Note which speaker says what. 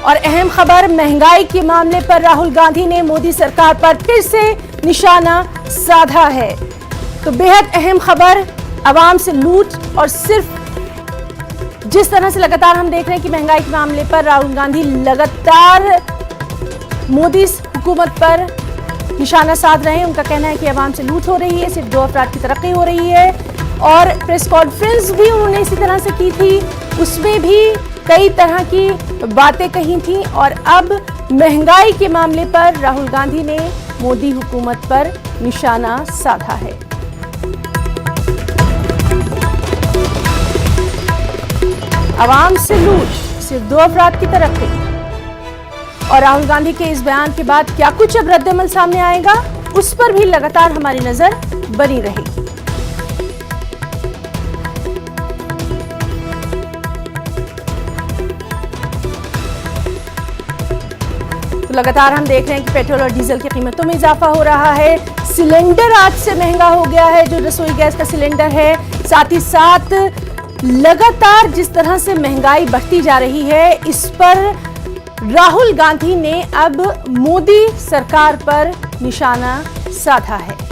Speaker 1: और अहम खबर, महंगाई के मामले पर राहुल गांधी ने मोदी सरकार पर फिर से निशाना साधा है। तो बेहद अहम खबर, आवाम से लूट और सिर्फ जिस तरह से लगातार हम देख रहे हैं कि महंगाई के मामले पर राहुल गांधी लगातार मोदी हुकूमत पर निशाना साध रहे हैं। उनका कहना है कि आवाम से लूट हो रही है, सिर्फ 2 अफराद की तरक्की हो रही है। और प्रेस कॉन्फ्रेंस भी उन्होंने इसी तरह से की थी, उसमें भी कई तरह की बातें कही थी। और अब महंगाई के मामले पर राहुल गांधी ने मोदी हुकूमत पर निशाना साधा है। आवाम से लूट, सिर्फ 2 अफराद की तरक्की। और राहुल गांधी के इस बयान के बाद क्या कुछ अब रद्द-ए-अमल सामने आएगा, उस पर भी लगातार हमारी नजर बनी रहेगी। तो लगातार हम देख रहे हैं कि पेट्रोल और डीजल की कीमतों में इजाफा हो रहा है। सिलेंडर आज से महंगा हो गया है, जो रसोई गैस का सिलेंडर है। साथ ही साथ लगातार जिस तरह से महंगाई बढ़ती जा रही है, इस पर राहुल गांधी ने अब मोदी सरकार पर निशाना साधा है।